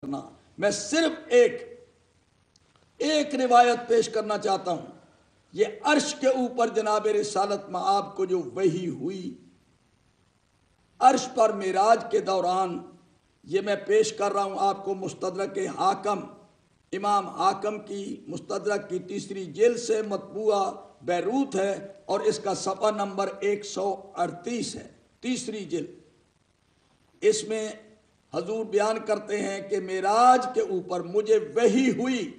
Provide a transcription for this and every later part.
کرنا۔ میں صرف ایک روایت پیش کرنا چاہتا ہوں۔ یہ عرش کے اوپر جناب رسالت مآب کو جو وحی ہوئی، عرش پر معراج کے دوران، یہ میں پیش کر رہا ہوں آپ کو مستدرک حاکم، امام حاکم کی مستدرک کی تیسری جلد سے مطبوعہ بیروت ہے، اور اس کا صفحہ نمبر 138 ہے، تیسری جلد۔ اس میں حضور بیان کرتے ہیں کہ معراج کے اوپر مجھے وحی ہوئی۔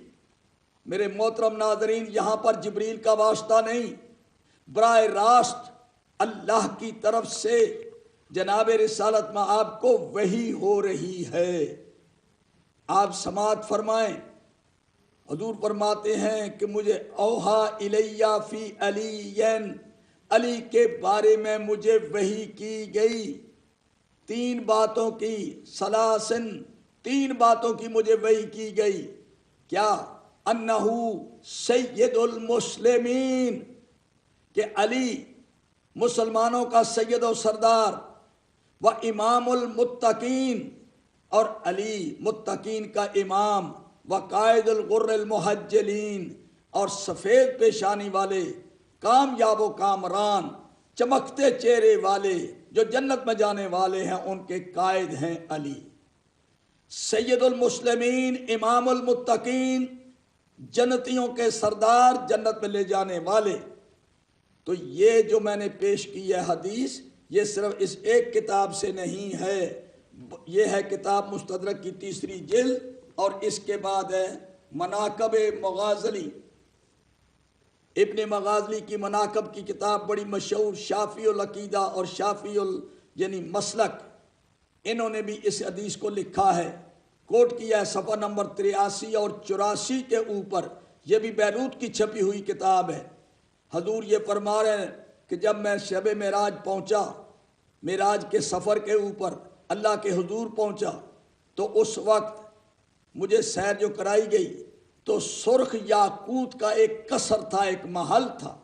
میرے محترم ناظرین، یہاں پر جبریل کا واسطہ نہیں، براہ راست اللہ کی طرف سے جناب رسالت مآب کو وحی ہو رہی ہے۔ آپ سماعت فرمائیں۔ حضور فرماتے ہیں کہ مجھے اوحا الیہ فی علی، علی کے بارے میں مجھے وحی کی گئی، تین باتوں کی، سلاسن، تین باتوں کی مجھے وحی کی گئی۔ کیا؟ انہو سید المسلمین، کہ علی مسلمانوں کا سید و سردار، و امام المتقین، اور علی متقین کا امام، و قائد الغر المحجلین، اور سفید پیشانی والے کامیاب و کامران چمکتے چہرے والے جو جنت میں جانے والے ہیں ان کے قائد ہیں علی۔ سید المسلمین، امام المتقین، جنتیوں کے سردار، جنت میں لے جانے والے۔ تو یہ جو میں نے پیش کی ہے حدیث، یہ صرف اس ایک کتاب سے نہیں ہے، یہ ہے کتاب مستدرک کی تیسری جلد، اور اس کے بعد ہے مناقب مغازلی، ابن مغازلی کی مناقب کی کتاب بڑی مشہور، شافعی العقیدہ اور شافعی یعنی مسلک، انہوں نے بھی اس حدیث کو لکھا ہے، کوٹ کیا ہے صفحہ نمبر 83 اور 84 کے اوپر۔ یہ بھی بیروت کی چھپی ہوئی کتاب ہے۔ حضور یہ فرما رہے ہیں کہ جب میں شب معراج پہنچا، معراج کے سفر کے اوپر اللہ کے حضور پہنچا، تو اس وقت مجھے سیر جو کرائی گئی تو سرخ یاقوت کا ایک قصر تھا، ایک محل تھا،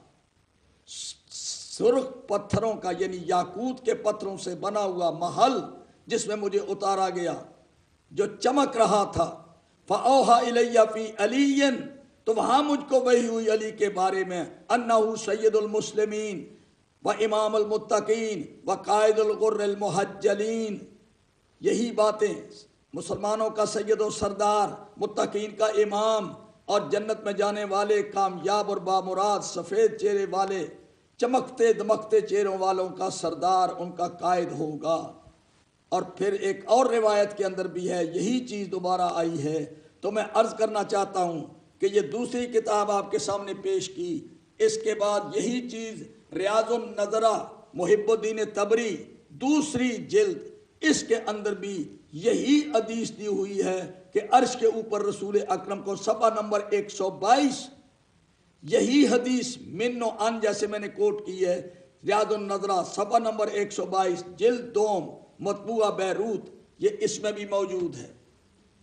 سرخ پتھروں کا یعنی یاقوت کے پتھروں سے بنا ہوا محل، جس میں مجھے اتارا گیا، جو چمک رہا تھا۔ فَأَوْحَى إِلَيَّ فِي عَلِيٍّ، تو وہاں مجھ کو وحی ہوئی علی کے بارے میں، انہو سید المسلمین و امام المتقین و قائد الغر المحجلین۔ یہی باتیں، مسلمانوں کا سید و سردار، متقین کا امام، اور جنت میں جانے والے کامیاب اور بامراد سفید چہرے والے، چمکتے دمکتے چہروں والوں کا سردار، ان کا قائد ہوگا۔ اور پھر ایک اور روایت کے اندر بھی ہے، یہی چیز دوبارہ آئی ہے۔ تو میں عرض کرنا چاہتا ہوں کہ یہ دوسری کتاب آپ کے سامنے پیش کی، اس کے بعد یہی چیز ریاض النظرہ محب الدین طبری دوسری جلد، اس کے اندر بھی یہی حدیث دی ہوئی ہے کہ عرش کے اوپر رسول اکرم کو، صفحہ نمبر 122، یہی حدیث من و ان جیسے میں نے کوٹ کی ہے، ریاض النظرہ صفحہ نمبر 122 جلد دوم مطبوعہ بیروت، یہ اس میں بھی موجود ہے۔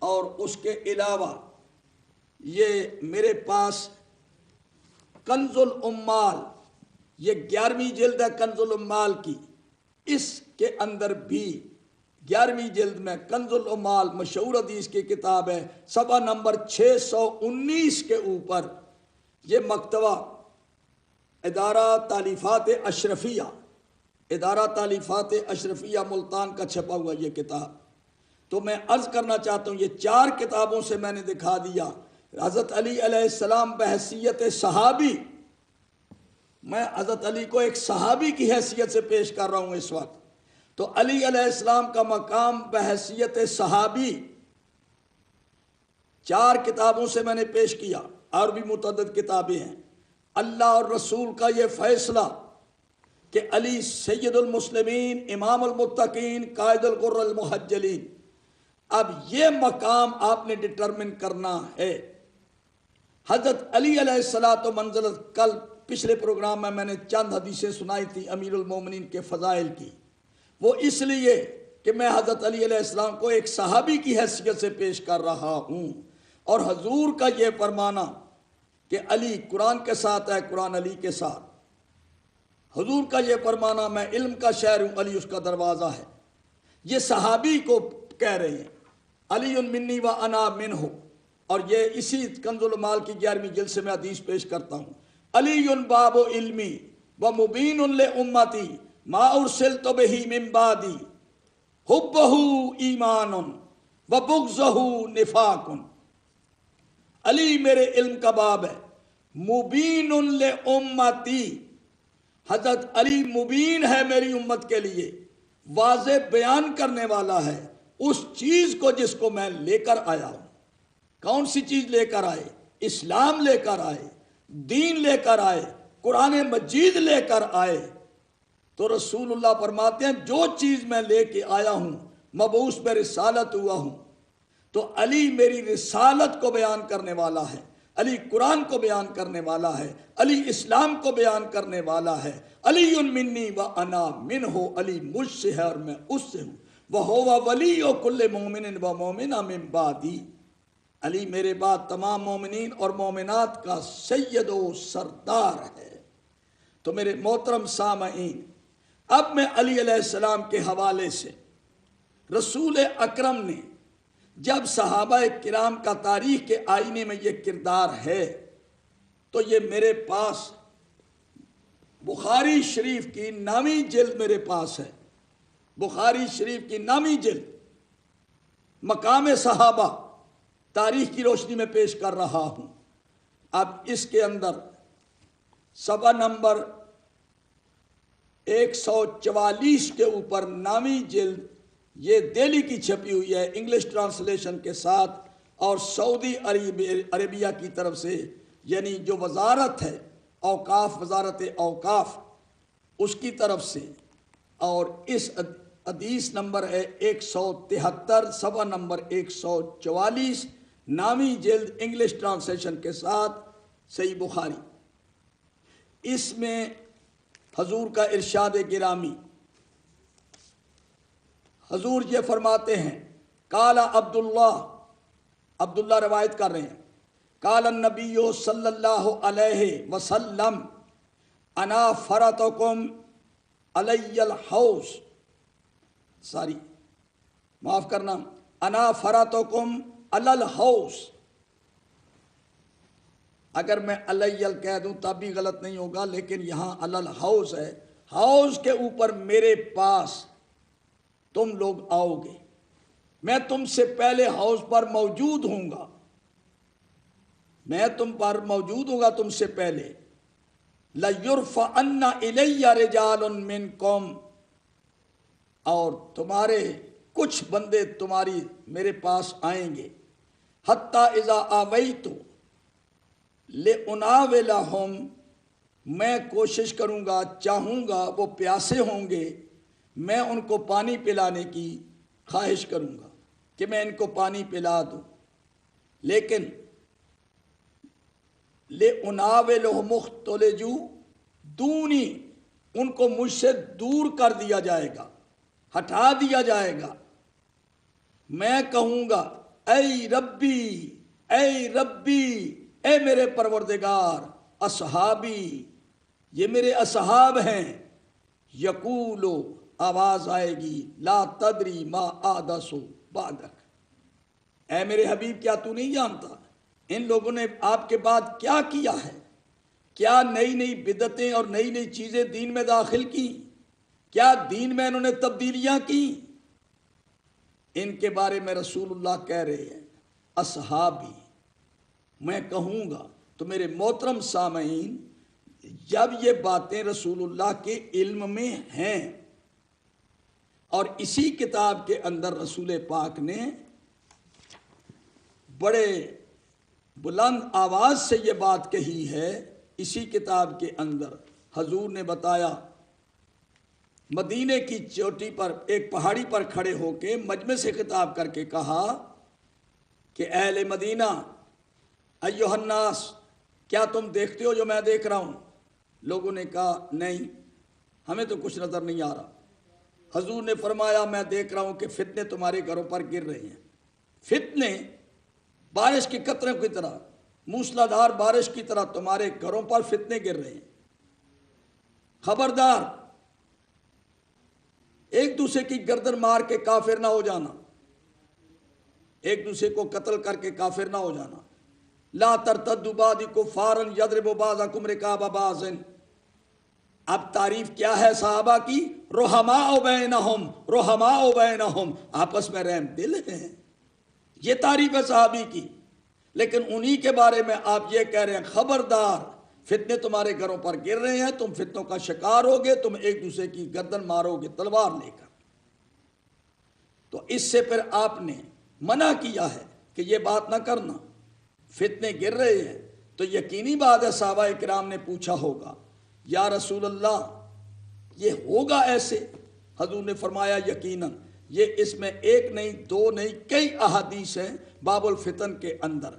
اور اس کے علاوہ یہ میرے پاس کنز الامال، یہ 11ویں جلد ہے کنز الامال کی، اس کے اندر بھی 11ویں جلد میں کنز الامال مشہور حدیث کی کتاب ہے، صفحہ نمبر 619 کے اوپر، یہ مکتبہ ادارہ تالیفات اشرفیہ، ادارہ تالیفات اشرفیہ ملتان کا چھپا ہوا یہ کتاب۔ تو میں عرض کرنا چاہتا ہوں، یہ 4 کتابوں سے میں نے دکھا دیا حضرت علی علیہ السلام بحیثیت صحابی، میں حضرت علی کو ایک صحابی کی حیثیت سے پیش کر رہا ہوں اس وقت۔ تو علی علیہ السلام کا مقام بحیثیت صحابی 4 کتابوں سے میں نے پیش کیا، اور بھی متعدد کتابیں ہیں۔ اللہ اور رسول کا یہ فیصلہ کہ علی سید المسلمین، امام المتقین، قائد الغر المحجلین، اب یہ مقام آپ نے ڈٹرمن کرنا ہے۔ حضرت علی علیہ الصلوۃ و منزلت، کل پچھلے پروگرام میں نے چند حدیثیں سنائی تھی امیر المومنین کے فضائل کی، وہ اس لیے کہ میں حضرت علی علیہ السلام کو ایک صحابی کی حیثیت سے پیش کر رہا ہوں، اور حضور کا یہ فرمانا کہ علی قرآن کے ساتھ ہے، قرآن علی کے ساتھ، حضور کا یہ فرمانا میں علم کا شہر ہوں، علی اس کا دروازہ ہے، یہ صحابی کو کہہ رہے ہیں۔ علی منی و انا منہ، اور یہ اسی کنز المال کی 11ویں جلد سے میں حدیث پیش کرتا ہوں، علی باب علمی و مبین لامتی ما ارسلت بہ من بعدی حبہ ایمان و بغضہ نفاق۔ علی میرے علم کا باب ہے، مبین لامتی، حضرت علی مبین ہے میری امت کے لیے، واضح بیان کرنے والا ہے اس چیز کو جس کو میں لے کر آیا ہوں۔ کون سی چیز لے کر آئے؟ اسلام لے کر آئے، دین لے کر آئے، قرآن مجید لے کر آئے۔ تو رسول اللہ فرماتے ہیں جو چیز میں لے کے آیا ہوں، مبعوث میں رسالت ہوا ہوں، تو علی میری رسالت کو بیان کرنے والا ہے، علی قرآن کو بیان کرنے والا ہے، علی اسلام کو بیان کرنے والا ہے۔ علی منی و انا منہ، علی مجھ سے ہے اور میں اس سے ہوں۔ وَهُوَ وَلِيُّ كُلِّ مُؤْمِنٍ وَمُؤْمِنَةٍ مِّن بَعْدِي، علی میرے بعد تمام مومنین اور مومنات کا سید و سردار ہے۔ تو میرے محترم سامعین، اب میں علی علیہ السلام کے حوالے سے رسول اکرم نے جب صحابہ کرام کا تاریخ کے آئینے میں یہ کردار ہے، تو یہ میرے پاس بخاری شریف کی 9ویں جلد میرے پاس ہے، بخاری شریف کی 9ویں جلد، مقام صحابہ، تاریخ کی روشنی میں پیش کر رہا ہوں۔ اب اس کے اندر صفحہ نمبر 144 کے اوپر 9ویں جلد، یہ دہلی کی چھپی ہوئی ہے انگلش ٹرانسلیشن کے ساتھ، اور سعودی عربیہ کی طرف سے، یعنی جو وزارت ہے اوقاف، وزارت اوقاف، اس کی طرف سے، اور اس حدیث نمبر ہے 173، صفحہ نمبر 144، 9ویں جلد انگلش ٹرانسلیشن کے ساتھ، صحیح بخاری۔ اس میں حضور کا ارشاد گرامی، حضور یہ فرماتے ہیں، قال عبداللہ روایت کر رہے ہیں، قال النبی صلی اللہ علیہ وسلم انا فرطکم علی الحوض، معاف کرنا، انا فرطکم علی الحوض۔ اگر میں علی کہہ دوں تب بھی غلط نہیں ہوگا، لیکن یہاں علی الحوض ہے، حوض کے اوپر میرے پاس تم لوگ آؤ گے، میں تم سے پہلے حوض پر موجود ہوں گا، میں تم پر موجود ہوں گا تم سے پہلے۔ لَيُرْفَعَنَّ إِلَيَّ رِجَالٌ مِّنْكُمْ، اور تمہارے کچھ بندے تمہاری میرے پاس آئیں گے، حَتَّى إِذَا آوَيْتُ لِأُنَاوِلَهُمْ، میں کوشش کروں گا، چاہوں گا وہ پیاسے ہوں گے، میں ان کو پانی پلانے کی خواہش کروں گا کہ میں ان کو پانی پلا دوں، لیکن لِأُنَاوِلَهُمْ مُخْتَلِجُوا دونی، ان کو مجھ سے دور کر دیا جائے گا، ہٹا دیا جائے گا۔ میں کہوں گا اے ربی، اے ربی، اے میرے پروردگار، اصحابی، یہ میرے اصحاب ہیں۔ یقولو، آواز آئے گی، لا تدری ما احدثوا بعدک، اے میرے حبیب کیا تو نہیں جانتا ان لوگوں نے آپ کے بعد کیا کیا ہے، کیا نئی نئی بدعتیں اور نئی نئی چیزیں دین میں داخل کی، کیا دین میں انہوں نے تبدیلیاں کی۔ ان کے بارے میں رسول اللہ کہہ رہے ہیں اصحابی، میں کہوں گا۔ تو میرے محترم سامعین، جب یہ باتیں رسول اللہ کے علم میں ہیں، اور اسی کتاب کے اندر رسول پاک نے بڑے بلند آواز سے یہ بات کہی ہے، اسی کتاب کے اندر حضور نے بتایا، مدینے کی چوٹی پر ایک پہاڑی پر کھڑے ہو کے مجمع سے خطاب کر کے کہا کہ اہل مدینہ، ایھا الناس، کیا تم دیکھتے ہو جو میں دیکھ رہا ہوں؟ لوگوں نے کہا نہیں، ہمیں تو کچھ نظر نہیں آ رہا۔ حضور نے فرمایا میں دیکھ رہا ہوں کہ فتنے تمہارے گھروں پر گر رہے ہیں، فتنے بارش کے قطروں کی طرح، موسلا دھار بارش کی طرح تمہارے گھروں پر فتنے گر رہے ہیں، خبردار، ایک دوسرے کی گردن مار کے کافر نہ ہو جانا۔ ایک دوسرے کو قتل کر کے کافر نہ ہو جانا. لا ترتدوا بعدی کفارا یضرب بعضکم رقاب بعض. اب تعریف کیا ہے صحابہ کی؟ رحماء بینہم، رحماء بینہم، آپس میں رحم دل ہیں. یہ تعریف ہے صحابی کی. لیکن انہی کے بارے میں آپ یہ کہہ رہے ہیں خبردار فتنے تمہارے گھروں پر گر رہے ہیں، تم فتنوں کا شکار ہوگے، تم ایک دوسرے کی گردن مارو گے تلوار لے کر. تو اس سے پھر آپ نے منع کیا ہے کہ یہ بات نہ کرنا. فتنے گر رہے ہیں تو یقینی بات ہے صحابہ کرام نے پوچھا ہوگا یا رسول اللہ یہ ہوگا ایسے؟ حضور نے فرمایا یقیناً. یہ اس میں ایک نہیں دو نہیں کئی احادیث ہیں باب الفتن کے اندر.